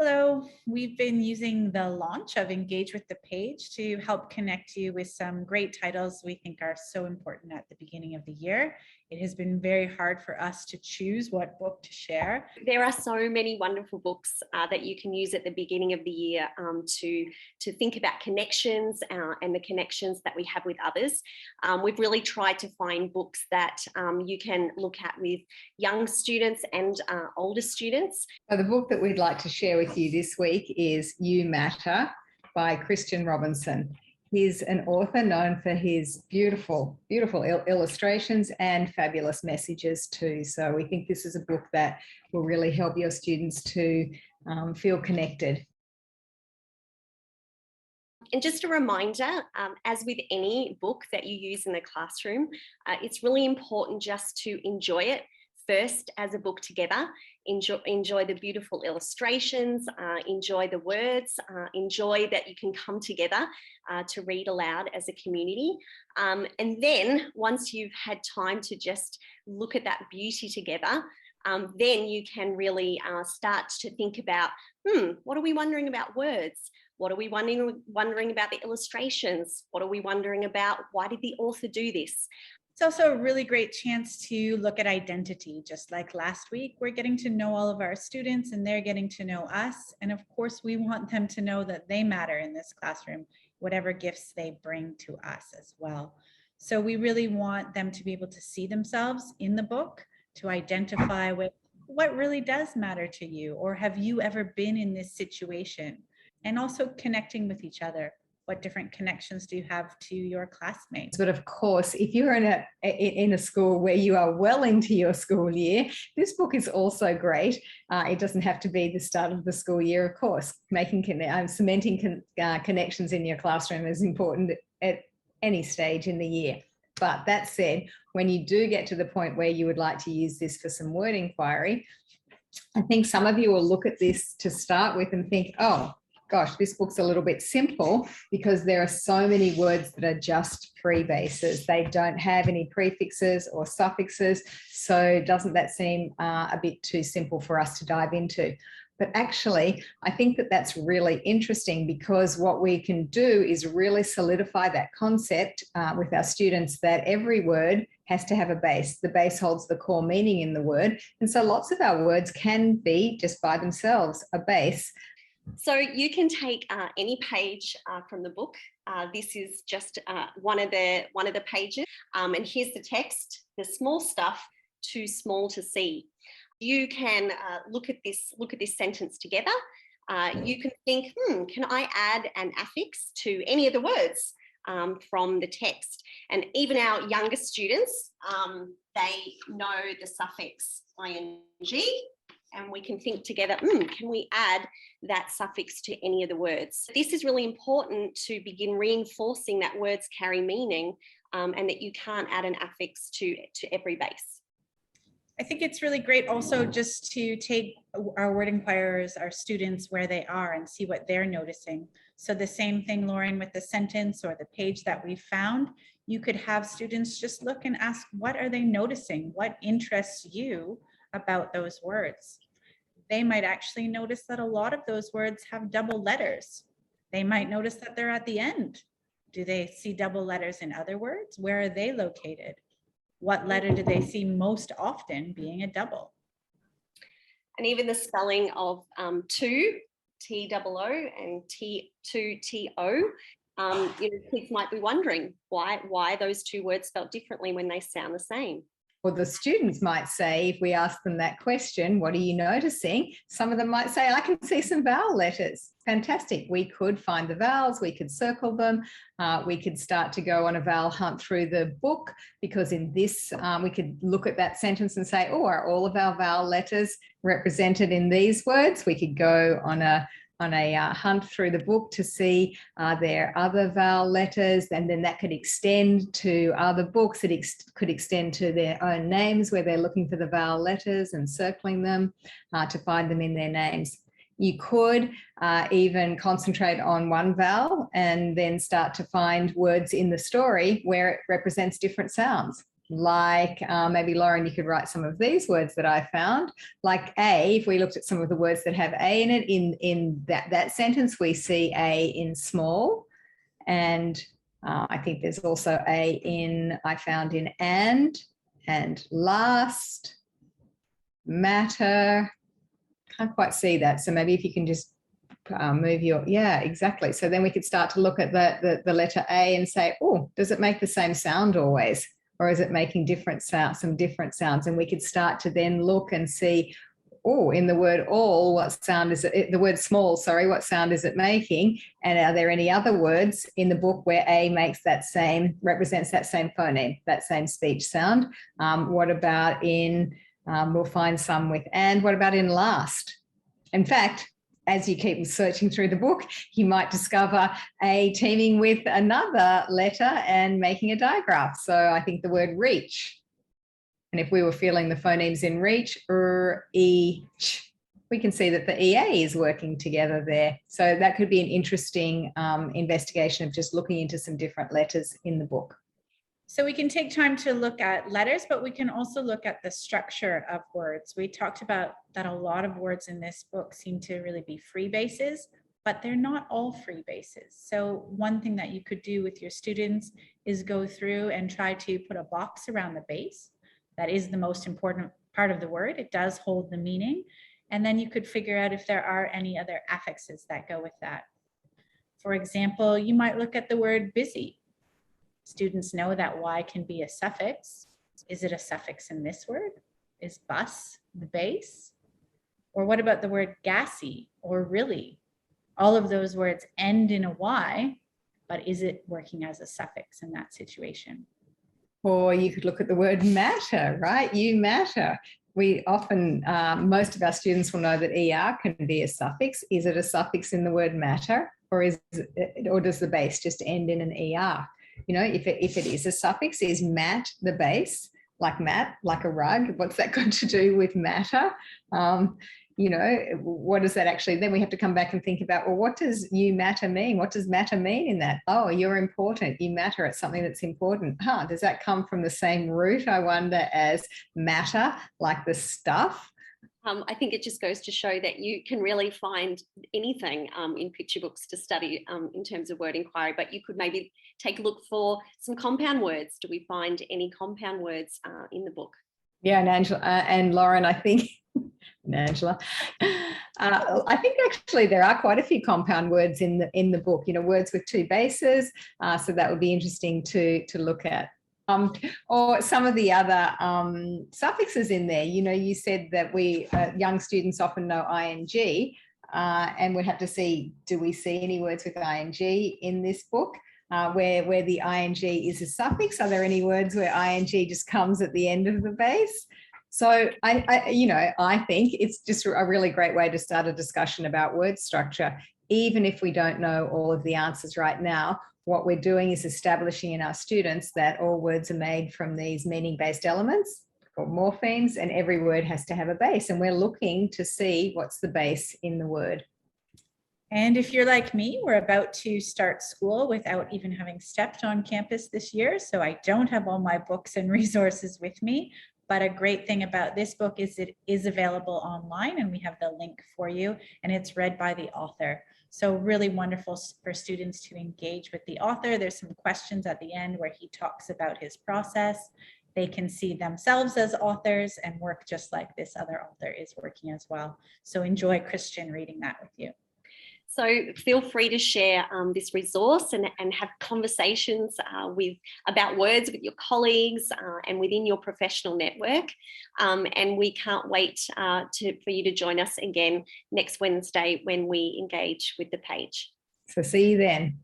Hello, we've been using the launch of Engage with the Page to help connect you with some great titles we think are so important at the beginning of the year. It has been very hard for us to choose what book to share. There are so many wonderful books that you can use at the beginning of the year to think about connections and the connections that we have with others. We've really tried to find books that you can look at with young students and older students. So the book that we'd like to share with you this week is You Matter by Christian Robinson. He's an author known for his beautiful illustrations and fabulous messages too. So we think this is a book that will really help your students to feel connected. And just a reminder, as with any book that you use in the classroom, it's really important just to enjoy it first as a book together. Enjoy the beautiful illustrations, enjoy the words, enjoy that you can come together to read aloud as a community. And then once you've had time to just look at that beauty together, then you can really start to think about, what are we wondering about words? What are we wondering about the illustrations? What are we wondering about? Why did the author do this? It's also a really great chance to look at identity. Just like last week, we're getting to know all of our students and they're getting to know us. And of course, we want them to know that they matter in this classroom, whatever gifts they bring to us as well. So we really want them to be able to see themselves in the book, to identify with what really does matter to you, or have you ever been in this situation? And also connecting with each other. What different connections do you have to your classmates? But of course, if you're in a school where you are well into your school year, this book is also great. It doesn't have to be the start of the school year, of course. Cementing connections in your classroom is important at any stage in the year. But that said, when you do get to the point where you would like to use this for some word inquiry, I think some of you will look at this to start with and think, oh, gosh, this book's a little bit simple because there are so many words that are just freebases. They don't have any prefixes or suffixes. So doesn't that seem a bit too simple for us to dive into? But actually, I think that that's really interesting because what we can do is really solidify that concept with our students that every word has to have a base. The base holds the core meaning in the word. And so lots of our words can be just by themselves a base. So you can take any page from the book. This is just one of the pages, and here's the text. The small stuff, too small to see. You can look at this sentence together. You can think, can I add an affix to any of the words from the text? And even our younger students, they know the suffix ing. And we can think together, can we add that suffix to any of the words? This is really important to begin reinforcing that words carry meaning and that you can't add an affix to every base. I think it's really great also just to take our word inquirers, our students, where they are and see what they're noticing. So the same thing, Lauren, with the sentence or the page that we found, you could have students just look and ask, what are they noticing? What interests you about those words? They might actually notice that a lot of those words have double letters. They might notice that they're at the end. Do they see double letters in other words? Where are they located? What letter do they see most often being a double? And even the spelling of two, T-O-O, and T-2-T-O, kids might be wondering why those two words spelled differently when they sound the same. Or the students might say, if we ask them that question, what are you noticing? Some of them might say, I can see some vowel letters. Fantastic. We could find the vowels, we could circle them, we could start to go on a vowel hunt through the book, because in this, we could look at that sentence and say, oh, are all of our vowel letters represented in these words? We could go on a hunt through the book to see are there other vowel letters, and then that could extend to other books. It could extend to their own names where they're looking for the vowel letters and circling them to find them in their names. You could even concentrate on one vowel and then start to find words in the story where it represents different sounds. like maybe Lauren, you could write some of these words that I found, like A. If we looked at some of the words that have A in it, in that sentence, we see A in small. And I think there's also A in, I found in and last, matter. Can't quite see that. So maybe if you can just move your, yeah, exactly. So then we could start to look at the letter A and say, oh, does it make the same sound always? Or is it making different sounds, some different sounds? And we could start to then look and see, oh, in the word all, what sound is it? The word small, sorry, what sound is it making? And are there any other words in the book where A makes that same, represents that same phoneme, that same speech sound? What about in, we'll find some with and. What about in last? In fact, as you keep searching through the book, you might discover A teaming with another letter and making a digraph. So I think the word reach. And if we were feeling the phonemes in reach, e, ch, we can see that the EA is working together there. So that could be an interesting investigation of just looking into some different letters in the book. So we can take time to look at letters, but we can also look at the structure of words. We talked about that a lot of words in this book seem to really be free bases, but they're not all free bases. So one thing that you could do with your students is go through and try to put a box around the base. That is the most important part of the word. It does hold the meaning. And then you could figure out if there are any other affixes that go with that. For example, you might look at the word busy. Students know that Y can be a suffix. Is it a suffix in this word? Is bus the base? Or what about the word gassy or really? All of those words end in a Y, but is it working as a suffix in that situation? Or you could look at the word matter, right? You matter. We often, most of our students will know that ER can be a suffix. Is it a suffix in the word matter, or does the base just end in an ER? You know, if it is a suffix, is mat the base, like mat, like a rug? What's that got to do with matter? You know, what does that actually, then we have to come back and think about, well, what does you matter mean? What does matter mean in that? Oh, you're important, you matter, it's something that's important. Does that come from the same root, I wonder, as matter, like the stuff? I think it just goes to show that you can really find anything in picture books to study in terms of word inquiry, but you could maybe take a look for some compound words. Do we find any compound words in the book? Yeah, and Angela and Lauren, I think, and Angela, I think actually there are quite a few compound words in the book. You know, words with two bases. So that would be interesting to look at. Or some of the other suffixes in there. You know, you said that we young students often know ing, and we'd have to see, do we see any words with ing in this book? Where the ing is a suffix? Are there any words where ing just comes at the end of the base? So I think it's just a really great way to start a discussion about word structure. Even if we don't know all of the answers right now, what we're doing is establishing in our students that all words are made from these meaning-based elements called morphemes, and every word has to have a base. And we're looking to see what's the base in the word. And if you're like me, we're about to start school without even having stepped on campus this year. So I don't have all my books and resources with me. But a great thing about this book is it is available online, and we have the link for you, and it's read by the author. So really wonderful for students to engage with the author. There's some questions at the end where he talks about his process. They can see themselves as authors and work just like this other author is working as well. So enjoy, Christian, reading that with you. So feel free to share this resource and have conversations about words with your colleagues and within your professional network. And we can't wait for you to join us again next Wednesday when we engage with the page. So see you then.